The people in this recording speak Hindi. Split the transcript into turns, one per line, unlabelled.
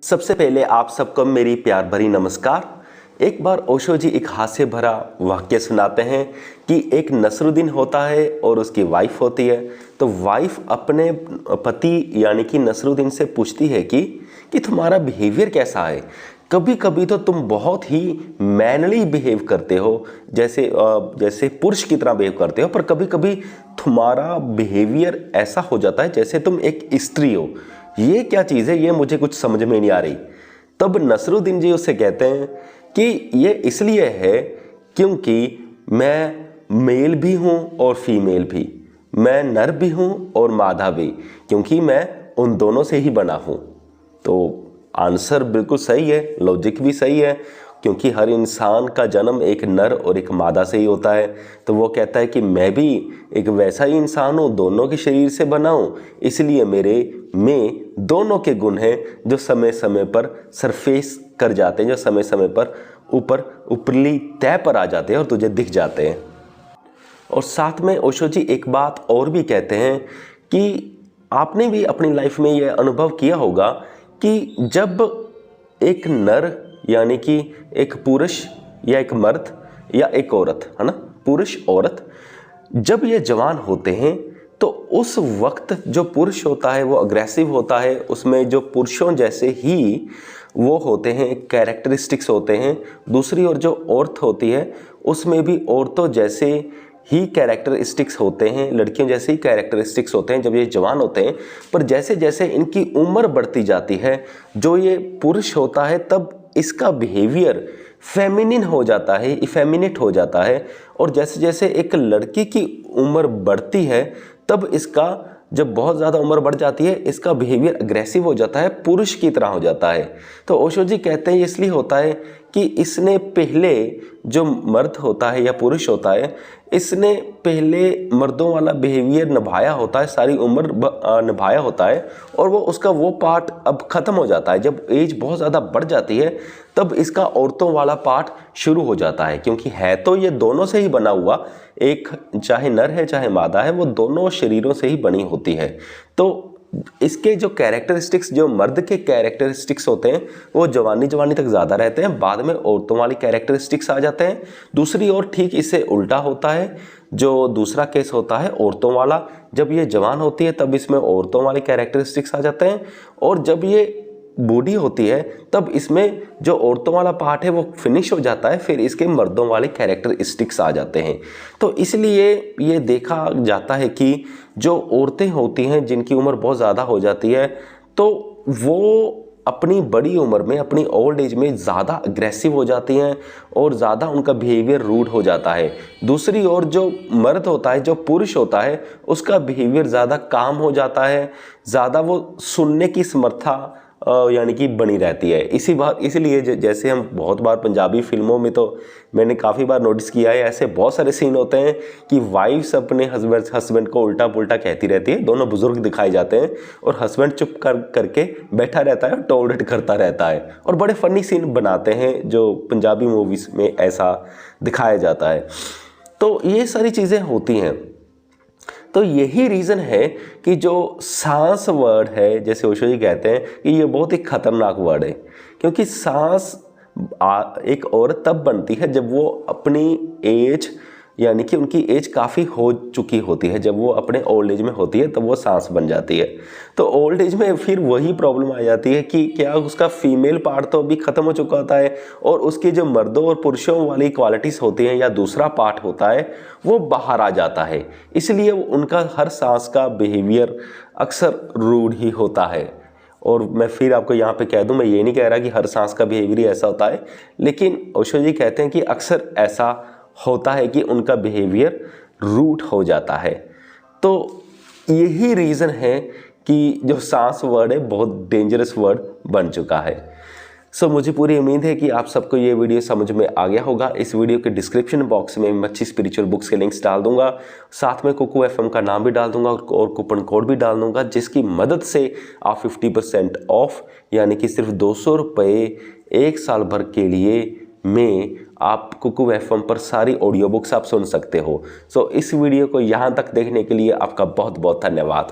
सबसे पहले आप सबको मेरी प्यार भरी नमस्कार। एक बार ओशो जी एक हास्य भरा वाक्य सुनाते हैं कि एक नसरुद्दीन होता है और उसकी वाइफ होती है। तो वाइफ अपने पति यानी कि नसरुद्दीन से पूछती है कि तुम्हारा बिहेवियर कैसा है। कभी कभी तो तुम बहुत ही मैनली बिहेव करते हो, जैसे पुरुष की तरह बिहेव करते हो, पर कभी कभी तुम्हारा बिहेवियर ऐसा हो जाता है जैसे तुम एक स्त्री हो। ये क्या चीज़ है, ये मुझे कुछ समझ में नहीं आ रही। तब नसरुद्दीन जी उससे कहते हैं कि ये इसलिए है क्योंकि मैं मेल भी हूँ और फीमेल भी, मैं नर भी हूँ और मादा भी, क्योंकि मैं उन दोनों से ही बना हूँ। तो आंसर बिल्कुल सही है, लॉजिक भी सही है, क्योंकि हर इंसान का जन्म एक नर और एक मादा से ही होता है। तो वो कहता है कि मैं भी एक वैसा ही इंसान हूँ, दोनों के शरीर से बना हूँ, इसलिए मेरे में दोनों के गुण हैं जो समय समय पर सरफेस कर जाते हैं, जो समय समय पर ऊपरली तय पर आ जाते हैं और तुझे दिख जाते हैं। और साथ में ओशो जी एक बात और भी कहते हैं कि आपने भी अपनी लाइफ में ये अनुभव किया होगा कि जब एक नर यानी कि एक पुरुष या एक मर्द या एक औरत, है ना, पुरुष औरत, जब ये जवान होते हैं तो उस वक्त जो पुरुष होता है वो अग्रेसिव होता है, उसमें जो पुरुषों जैसे ही वो होते हैं, कैरेक्टरिस्टिक्स होते हैं। दूसरी ओर जो औरत होती है उसमें भी औरतों जैसे ही कैरेक्टरिस्टिक्स होते हैं, लड़कियों जैसे ही कैरेक्टरिस्टिक्स होते हैं जब ये जवान होते हैं। पर जैसे जैसे इनकी उम्र बढ़ती जाती है, जो ये पुरुष होता है तब इसका बिहेवियर फेमिनिन हो जाता है, इफेमिनेट हो जाता है। और जैसे जैसे एक लड़की की उम्र बढ़ती है तब इसका, जब बहुत ज़्यादा उम्र बढ़ जाती है, इसका बिहेवियर अग्रेसिव हो जाता है, पुरुष की तरह हो जाता है। तो ओशो जी कहते हैं ये इसलिए होता है कि इसने पहले, जो मर्द होता है या पुरुष होता है, इसने पहले मर्दों वाला बिहेवियर निभाया होता है, सारी उम्र निभाया होता है, और वो उसका वो पार्ट अब ख़त्म हो जाता है। जब एज बहुत ज़्यादा बढ़ जाती है तब इसका औरतों वाला पार्ट शुरू हो जाता है, क्योंकि है तो ये दोनों से ही बना हुआ, एक चाहे नर है चाहे मादा है, वो दोनों शरीरों से ही बनी होती है। तो इसके जो कैरेक्टरिस्टिक्स, जो मर्द के कैरेक्टरिस्टिक्स होते हैं वो जवानी तक ज़्यादा रहते हैं, बाद में औरतों वाली कैरेक्टरिस्टिक्स आ जाते हैं। दूसरी ओर ठीक इससे उल्टा होता है, जो दूसरा केस होता है औरतों वाला, जब ये जवान होती है तब इसमें औरतों वाले कैरेक्टरिस्टिक्स आ जाते हैं, और जब ये बूढ़ी होती है तब इसमें जो औरतों वाला पार्ट है वो फिनिश हो जाता है, फिर इसके मर्दों वाले कैरेक्टरिस्टिक्स आ जाते हैं। तो इसलिए ये देखा जाता है कि जो औरतें होती हैं जिनकी उम्र बहुत ज़्यादा हो जाती है, तो वो अपनी बड़ी उम्र में, अपनी ओल्ड एज में ज़्यादा अग्रेसिव हो जाती हैं और ज़्यादा उनका बिहेवियर रूड हो जाता है। दूसरी ओर जो मर्द होता है, जो पुरुष होता है, उसका बिहेवियर ज़्यादा काम हो जाता है, ज़्यादा वो सुनने की समर्था यानी कि बनी रहती है। इसीलिए जैसे हम बहुत बार पंजाबी फिल्मों में, तो मैंने काफ़ी बार नोटिस किया है, ऐसे बहुत सारे सीन होते हैं कि वाइफ्स अपने हस्बैंड को उल्टा पुल्टा कहती रहती है, दोनों बुजुर्ग दिखाए जाते हैं और हस्बैंड चुप करके बैठा रहता है और टॉलरेट करता रहता है, और बड़े फनी सीन बनाते हैं जो पंजाबी मूवीज़ में ऐसा दिखाया जाता है। तो ये सारी चीज़ें होती हैं। तो यही रीज़न है कि जो सांस वर्ड है, जैसे ओशो जी कहते हैं कि ये बहुत ही खतरनाक वर्ड है, क्योंकि सांस एक औरत तब बनती है जब वो अपनी एज, यानी कि उनकी एज काफ़ी हो चुकी होती है, जब वो अपने ओल्ड एज में होती है तब वो सांस बन जाती है। तो ओल्ड एज में फिर वही प्रॉब्लम आ जाती है कि क्या उसका फीमेल पार्ट तो अभी ख़त्म हो चुका होता है, और उसकी जो मर्दों और पुरुषों वाली क्वालिटीज़ होती हैं या दूसरा पार्ट होता है वो बाहर आ जाता है। इसलिए उनका हर सांस का बिहेवियर अक्सर रूड ही होता है। और मैं फिर आपको यहाँ पे कह दूँ, मैं ये नहीं कह रहा कि हर सांस का बिहेवियर ही ऐसा होता है, लेकिन ओशो जी कहते हैं कि अक्सर ऐसा होता है कि उनका बिहेवियर रूट हो जाता है। तो यही रीज़न है कि जो सांस वर्ड है बहुत डेंजरस वर्ड बन चुका है। सो मुझे पूरी उम्मीद है कि आप सबको ये वीडियो समझ में आ गया होगा। इस वीडियो के डिस्क्रिप्शन बॉक्स में मैं अच्छी स्पिरिचुअल बुक्स के लिंक्स डाल दूंगा, साथ में कुकू एफएम का नाम भी डाल दूंगा और कूपन कोड भी डाल दूंगा, जिसकी मदद से आप 50% ऑफ, यानी कि सिर्फ 200 रुपये एक साल भर के लिए में आप कुकू एफएम पर सारी ऑडियो बुक्स आप सुन सकते हो। सो इस वीडियो को यहाँ तक देखने के लिए आपका बहुत बहुत धन्यवाद।